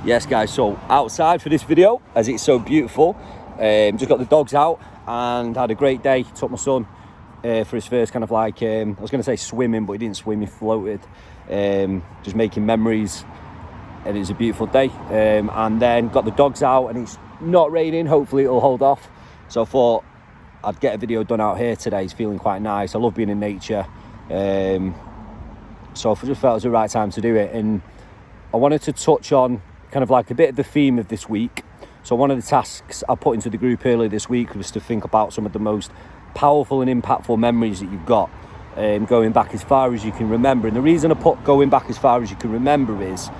Yes guys, so outside for this video as it's so beautiful. Just got the dogs out and had a great day. Took my son for his first kind of like, I was going to say swimming, but he didn't swim, he floated. Just making memories, and it was a beautiful day. And then got the dogs out and it's not raining, hopefully it'll hold off. So I thought I'd get a video done out here today. It's feeling quite nice. I love being in nature. So I just felt it was the right time to do it. And I wanted to touch on kind of like a bit of the theme of this week. So one of the tasks I put into the group earlier this week was to think about some of the most powerful and impactful memories that you've got, going back as far as you can remember. And the reason I put going back as far as you can remember is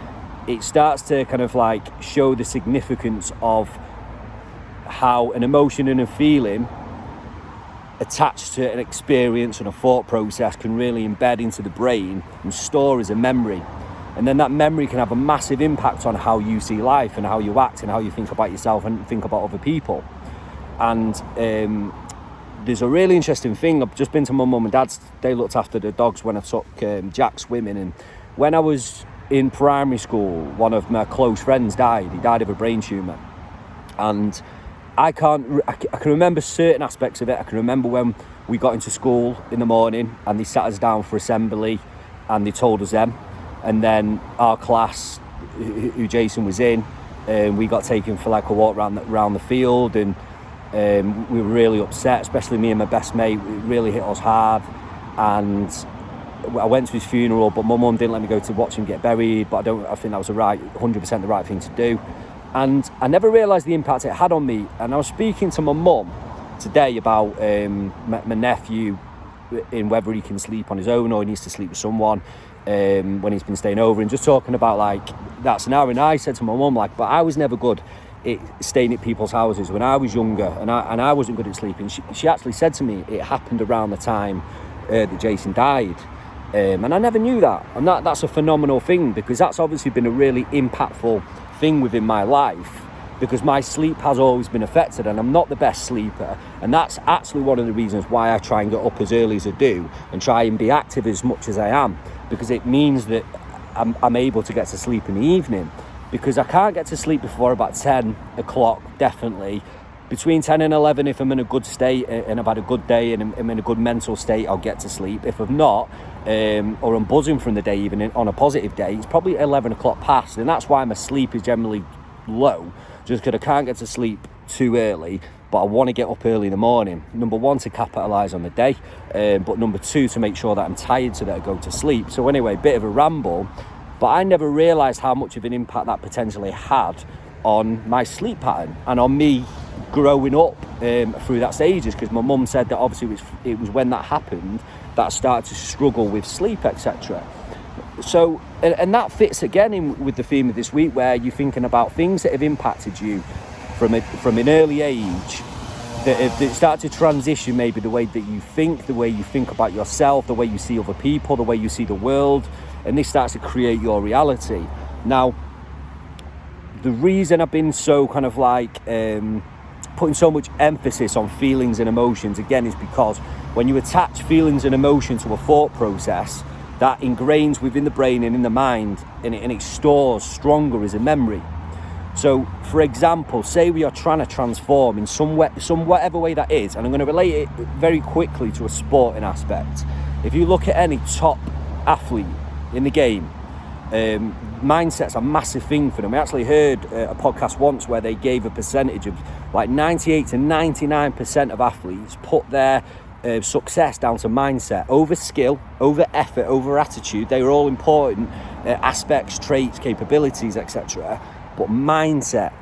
it starts to kind of like show the significance of how an emotion and a feeling attached to an experience and a thought process can really embed into the brain and store as a memory. And then that memory can have a massive impact on how you see life and how you act and how you think about yourself and think about other people. And there's a really interesting thing. I've just been to my mum and dad's. They looked after the dogs when I took Jack swimming. And when I was in primary school, one of my close friends died. He died of a brain tumour. And I can remember certain aspects of it. I can remember when we got into school in the morning and they sat us down for assembly and they told us them. And then our class, who Jason was in, we got taken for like a walk around the field, and we were really upset, especially me and my best mate. It really hit us hard. And I went to his funeral, but my mum didn't let me go to watch him get buried. But I think that was 100% the right thing to do. And I never realised the impact it had on me. And I was speaking to my mum today about my nephew, in whether he can sleep on his own or he needs to sleep with someone when he's been staying over, and just talking about like that scenario. And I said to my mum, like, but I was never good at staying at people's houses when I was younger, and I wasn't good at sleeping. She actually said to me it happened around the time that Jason died. And I never knew that. And that's a phenomenal thing, because that's obviously been a really impactful thing within my life, because my sleep has always been affected and I'm not the best sleeper. And that's actually one of the reasons why I try and get up as early as I do and try and be active as much as I am, because it means that I'm able to get to sleep in the evening. Because I can't get to sleep before about 10 o'clock, definitely. Between 10 and 11, if I'm in a good state and I've had a good day and I'm in a good mental state, I'll get to sleep. If I'm not, or I'm buzzing from the day, even on a positive day, it's probably 11 o'clock past. And that's why my sleep is generally low, just because I can't get to sleep too early, but I want to get up early in the morning. Number one, to capitalise on the day, but number two, to make sure that I'm tired so that I go to sleep. So anyway, bit of a ramble, but I never realised how much of an impact that potentially had on my sleep pattern and on me growing up through that stages, because my mum said that obviously it was when that happened that I started to struggle with sleep, etc. So, and that fits again in with the theme of this week, where you're thinking about things that have impacted you from an early age, that start to transition maybe the way that you think about yourself, the way you see other people, the way you see the world, and this starts to create your reality. Now, the reason I've been so kind of like putting so much emphasis on feelings and emotions, again, is because when you attach feelings and emotion to a thought process, that ingrains within the brain and in the mind, and it stores stronger as a memory. So, for example, say we are trying to transform in some whatever way that is, and I'm going to relate it very quickly to a sporting aspect. If you look at any top athlete in the game, mindset's a massive thing for them. I actually heard a podcast once where they gave a percentage of like 98 to 99% of athletes put their success down to mindset over skill, over effort, over attitude. They are all important aspects, traits, capabilities, etc. But mindset,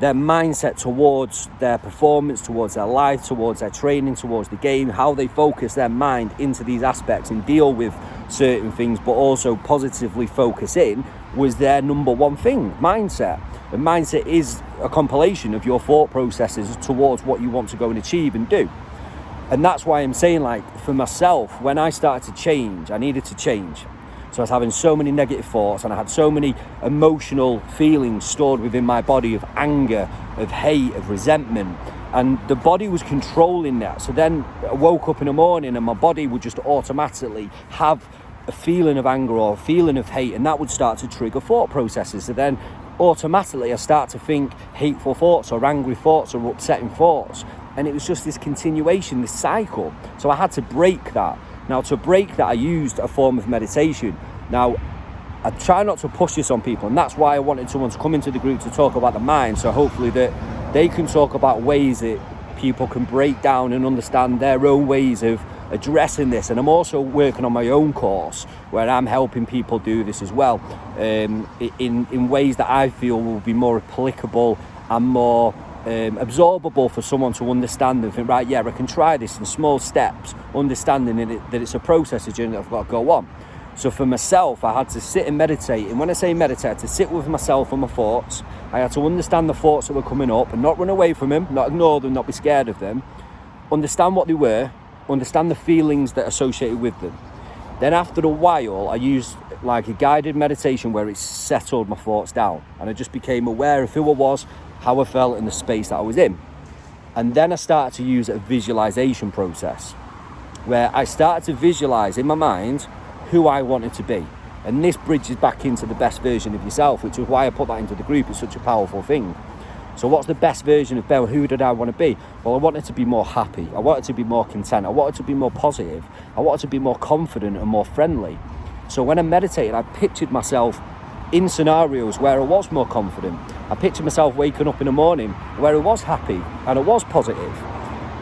their mindset towards their performance, towards their life, towards their training, towards the game, how they focus their mind into these aspects and deal with certain things, but also positively focus in, was their number one thing, mindset. And mindset is a compilation of your thought processes towards what you want to go and achieve and do. And that's why I'm saying, like, for myself, when I started to change, I needed to change. So I was having so many negative thoughts and I had so many emotional feelings stored within my body of anger, of hate, of resentment. And the body was controlling that. So then I woke up in the morning and my body would just automatically have a feeling of anger or a feeling of hate, and that would start to trigger thought processes. So then automatically I start to think hateful thoughts or angry thoughts or upsetting thoughts. And it was just this continuation, this cycle. So I had to break that. Now, to break that, I used a form of meditation. Now, I try not to push this on people, and that's why I wanted someone to come into the group to talk about the mind, so hopefully that they can talk about ways that people can break down and understand their own ways of addressing this. And I'm also working on my own course where I'm helping people do this as well, in ways that I feel will be more applicable and more absorbable for someone to understand and think, right, yeah, I can try this in small steps, understanding that it's a process, a journey that I've got to go on. So for myself, I had to sit and meditate. And when I say meditate, I had to sit with myself and my thoughts. I had to understand the thoughts that were coming up and not run away from them, not ignore them, not be scared of them. Understand what they were, understand the feelings that are associated with them. Then after a while, I used like a guided meditation where it settled my thoughts down. And I just became aware of who I was, how I felt, in the space that I was in. And then I started to use a visualization process where I started to visualize in my mind who I wanted to be. And this bridges back into the best version of yourself, which is why I put that into the group. It's such a powerful thing. So what's the best version of Ben? Who did I want to be? Well, I wanted to be more happy. I wanted to be more content. I wanted to be more positive. I wanted to be more confident and more friendly. So when I meditated, I pictured myself in scenarios where I was more confident. I pictured myself waking up in the morning where I was happy and I was positive.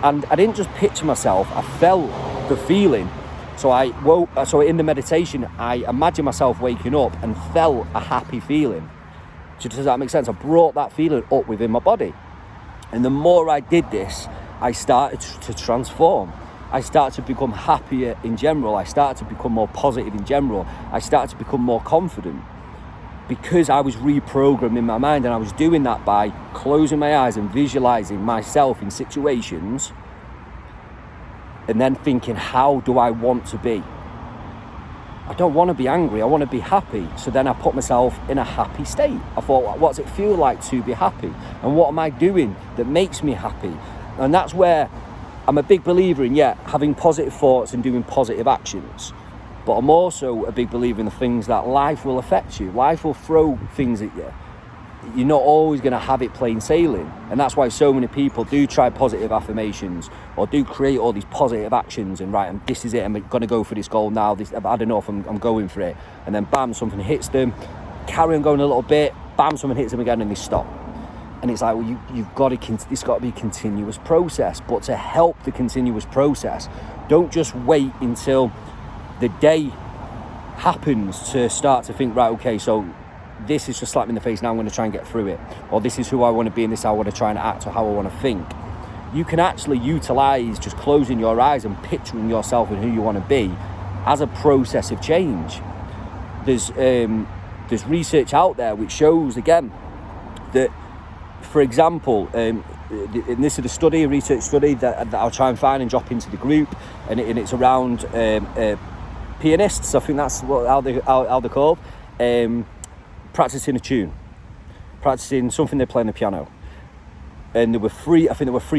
And I didn't just picture myself, I felt the feeling. So in the meditation, I imagined myself waking up and felt a happy feeling. Does that make sense? I brought that feeling up within my body. And the more I did this, I started to transform. I started to become happier in general. I started to become more positive in general. I started to become more confident because I was reprogramming my mind, and I was doing that by closing my eyes and visualizing myself in situations and then thinking, how do I want to be? I don't want to be angry, I want to be happy. So then I put myself in a happy state. I thought, what does it feel like to be happy? And what am I doing that makes me happy? And that's where I'm a big believer in, having positive thoughts and doing positive actions. But I'm also a big believer in the things that life will affect you. Life will throw things at you. You're not always going to have it plain sailing. And that's why so many people do try positive affirmations or do create all these positive actions and right, and this is it, I'm going to go for this goal now. I've had enough, I'm going for it. And then bam, something hits them, carry on going a little bit, bam, something hits them again and they stop. And it's like, well, you've got to, it's got to be a continuous process. But to help the continuous process, don't just wait until the day happens to start to think, right, okay, so this is just slapped me in the face, now I'm going to try and get through it. Or this is who I want to be and this is how I want to try and act or how I want to think. You can actually utilize just closing your eyes and picturing yourself and who you want to be as a process of change. There's research out there which shows, again, that, for example, and this is a research study that I'll try and find and drop into the group, and it's around pianists. I think that's how they're called. Practicing a tune, practicing something they play on the piano. And there were three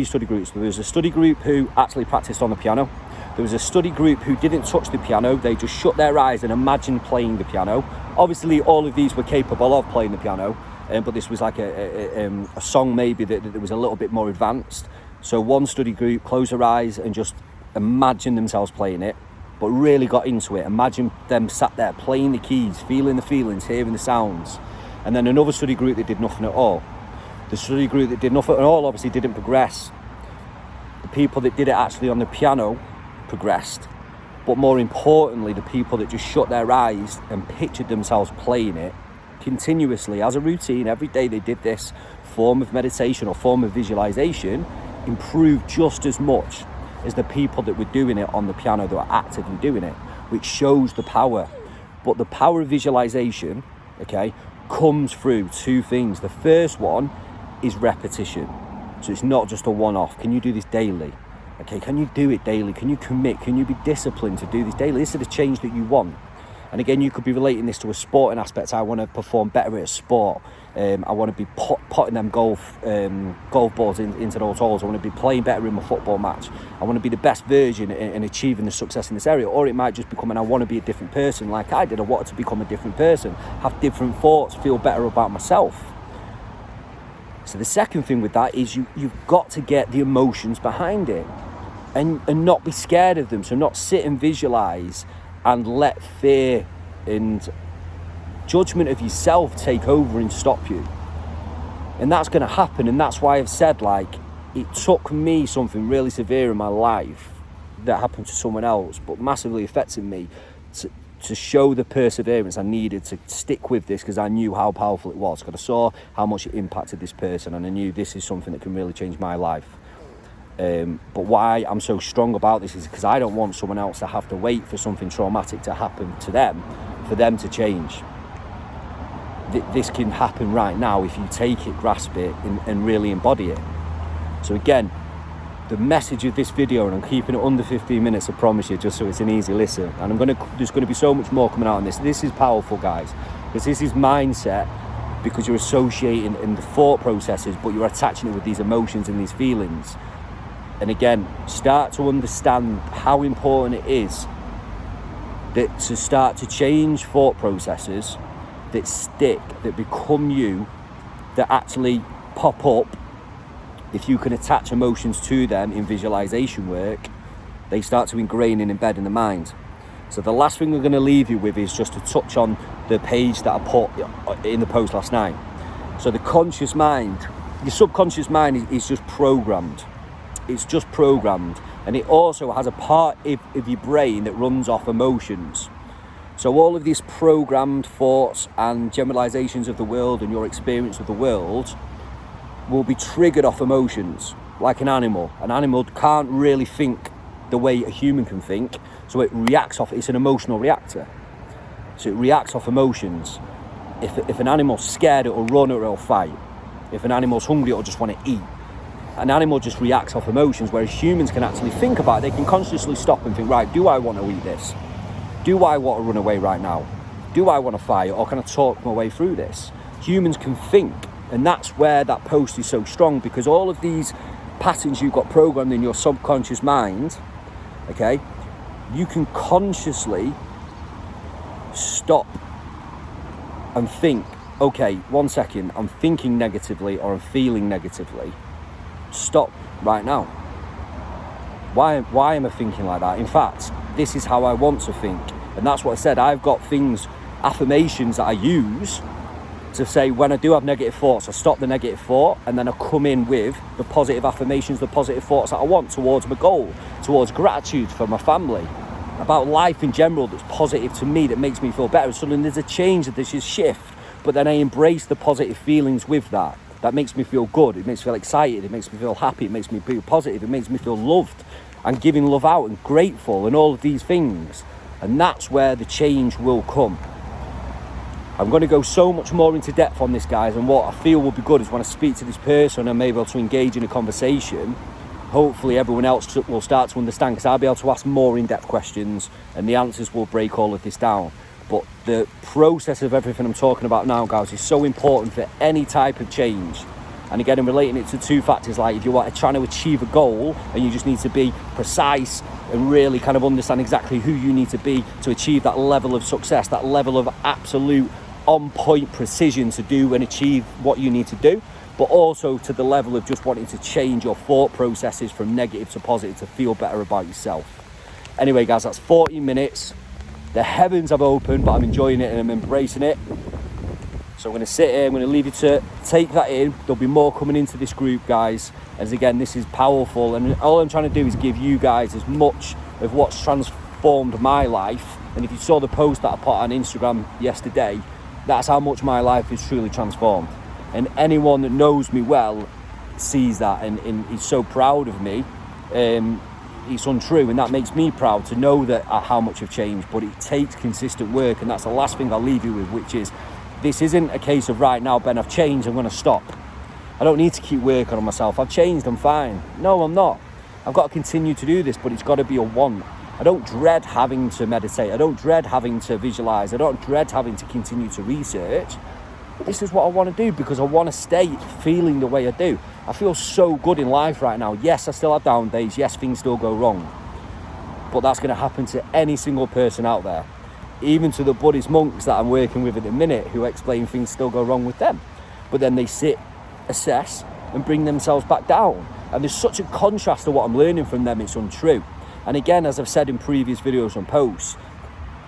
study groups. There was a study group who actually practiced on the piano. There was a study group who didn't touch the piano. They just shut their eyes and imagined playing the piano. Obviously, all of these were capable of playing the piano, but this was like a song maybe that was a little bit more advanced. So one study group closed their eyes and just imagined themselves playing it, but really got into it. Imagine them sat there playing the keys, feeling the feelings, hearing the sounds. And then another study group that did nothing at all. The study group that did nothing at all obviously didn't progress. The people that did it actually on the piano progressed. But more importantly, the people that just shut their eyes and pictured themselves playing it continuously as a routine, every day they did this form of meditation or form of visualization, improved just as much as the people that were doing it on the piano, that were actively doing it, which shows the power. But the power of visualization, okay, comes through two things. The first one is repetition. So it's not just a one-off. Can you do this daily? Okay, can you do it daily? Can you commit? Can you be disciplined to do this daily? This is the change that you want. And again, you could be relating this to a sporting aspect. I want to perform better at a sport. I want to be potting them golf balls into those holes. I want to be playing better in my football match. I want to be the best version in achieving the success in this area. Or it might just become, and I want to be a different person like I did. I wanted to become a different person, have different thoughts, feel better about myself. So the second thing with that is you've got to get the emotions behind it and not be scared of them. So not sit and visualize and let fear and judgment of yourself take over and stop you. And that's going to happen. And that's why I've said, like, it took me something really severe in my life that happened to someone else, but massively affected me, to show the perseverance I needed to stick with this, because I knew how powerful it was, because I saw how much it impacted this person, and I knew this is something that can really change my life. But why I'm so strong about this is because I don't want someone else to have to wait for something traumatic to happen to them for them to change. This can happen right now if you take it, grasp it, and really embody it. So again, the message of this video, and I'm keeping it under 15 minutes, I promise you, just so it's an easy listen. And there's going to be so much more coming out on this. This is powerful, guys, because this is mindset, because you're associating in the thought processes, but you're attaching it with these emotions and these feelings. And again, start to understand how important it is that to start to change thought processes that stick, that become you, that actually pop up. If you can attach emotions to them in visualization work, they start to ingrain and embed in the mind. So the last thing we're going to leave you with is just to touch on the page that I put in the post last night. So the conscious mind, your subconscious mind is just programmed. It's just programmed. And it also has a part of your brain that runs off emotions. So all of these programmed thoughts and generalizations of the world and your experience of the world will be triggered off emotions, like an animal. An animal can't really think the way a human can think, so it reacts off, it's an emotional reactor. So it reacts off emotions. If an animal's scared, it'll run or it'll fight. If an animal's hungry, it'll just want to eat. An animal just reacts off emotions, whereas humans can actually think about it. They can consciously stop and think, right, do I want to eat this? Do I want to run away right now? Do I want to fight, or can I talk my way through this? Humans can think, and that's where that post is so strong, because all of these patterns you've got programmed in your subconscious mind, okay, you can consciously stop and think, okay, 1 second, I'm thinking negatively or I'm feeling negatively. Stop right now. Why am I thinking like that? In fact, this is how I want to think. And that's what I said. I've got things, affirmations that I use to say when I do have negative thoughts, I stop the negative thought, and then I come in with the positive affirmations, the positive thoughts that I want towards my goal, towards gratitude for my family, about life in general that's positive to me, that makes me feel better. So then there's a change, there's a shift, but then I embrace the positive feelings with that. That makes me feel good, it makes me feel excited, it makes me feel happy, it makes me feel positive, it makes me feel loved and giving love out and grateful and all of these things. And that's where the change will come. I'm going to go so much more into depth on this, guys, and what I feel will be good is when I speak to this person, I'm able to engage in a conversation. Hopefully everyone else will start to understand, because I'll be able to ask more in-depth questions and the answers will break all of this down. But the process of everything I'm talking about now, guys, is so important for any type of change. And again, I'm relating it to two factors, like if you're trying to achieve a goal and you just need to be precise and really kind of understand exactly who you need to be to achieve that level of success, that level of absolute on-point precision to do and achieve what you need to do, but also to the level of just wanting to change your thought processes from negative to positive to feel better about yourself. Anyway, guys, that's 40 minutes. The heavens have opened, but I'm enjoying it and I'm embracing it. So I'm going to sit here, I'm going to leave you to take that in. There'll be more coming into this group, guys. As again, this is powerful, and all I'm trying to do is give you guys as much of what's transformed my life. And if you saw the post that I put on Instagram yesterday, that's how much my life is truly transformed. And anyone that knows me well sees that and is so proud of me. It's untrue, and that makes me proud to know that how much I've changed. But it takes consistent work, and that's the last thing I'll leave you with, which is this isn't a case of right now, Ben, I've changed, I'm going to stop. I don't need to keep working on myself. I've changed, I'm fine. No, I'm not. I've got to continue to do this, but it's got to be a want. I don't dread having to meditate. I don't dread having to visualize. I don't dread having to continue to research. This is what I want to do because I want to stay feeling the way I do. I feel so good in life right now. Yes, I still have down days. Yes, things still go wrong. But that's going to happen to any single person out there. Even to the Buddhist monks that I'm working with at the minute who explain things still go wrong with them. But then they sit, assess, and bring themselves back down. And there's such a contrast to what I'm learning from them, it's untrue. And again, as I've said in previous videos and posts,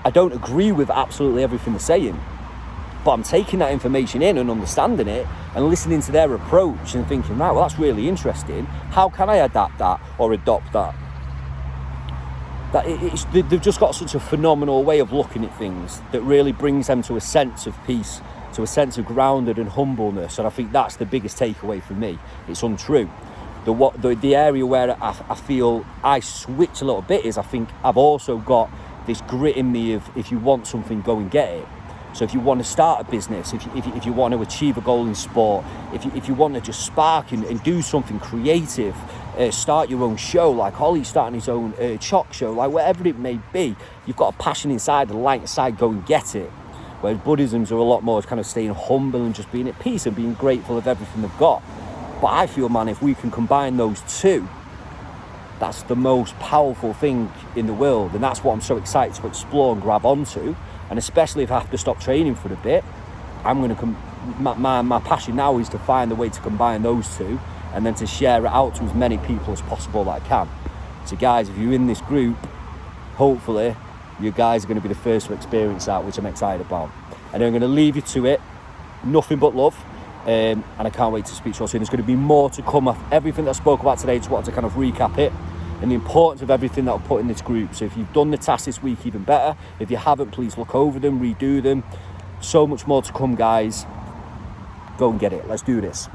I don't agree with absolutely everything they're saying. But I'm taking that information in and understanding it and listening to their approach and thinking, right, well, that's really interesting. How can I adapt that or adopt that? They've just got such a phenomenal way of looking at things that really brings them to a sense of peace, to a sense of grounded and humbleness. And I think that's the biggest takeaway for me. It's untrue. The area where I feel I switch a little bit is I think I've also got this grit in me of if you want something, go and get it. So if you want to start a business, if you want to achieve a goal in sport, if you want to just spark and do something creative, start your own show, like Ollie's starting his own chalk show, like whatever it may be, you've got a passion inside, a light inside, go and get it. Whereas Buddhisms are a lot more kind of staying humble and just being at peace and being grateful of everything they've got. But I feel, man, if we can combine those two, that's the most powerful thing in the world. And that's what I'm so excited to explore and grab onto. And especially if I have to stop training for a bit, I'm going to my passion now is to find a way to combine those two and then to share it out to as many people as possible that I can. So guys, if you're in this group, hopefully you guys are going to be the first to experience that, which I'm excited about. And I'm going to leave you to it. Nothing but love. And I can't wait to speak to you soon. There's going to be more to come off everything that I spoke about today. Just wanted to kind of recap it and the importance of everything that I've put in this group. So if you've done the tasks this week, even better. If you haven't, please look over them, redo them. So much more to come, guys. Go and get it. Let's do this.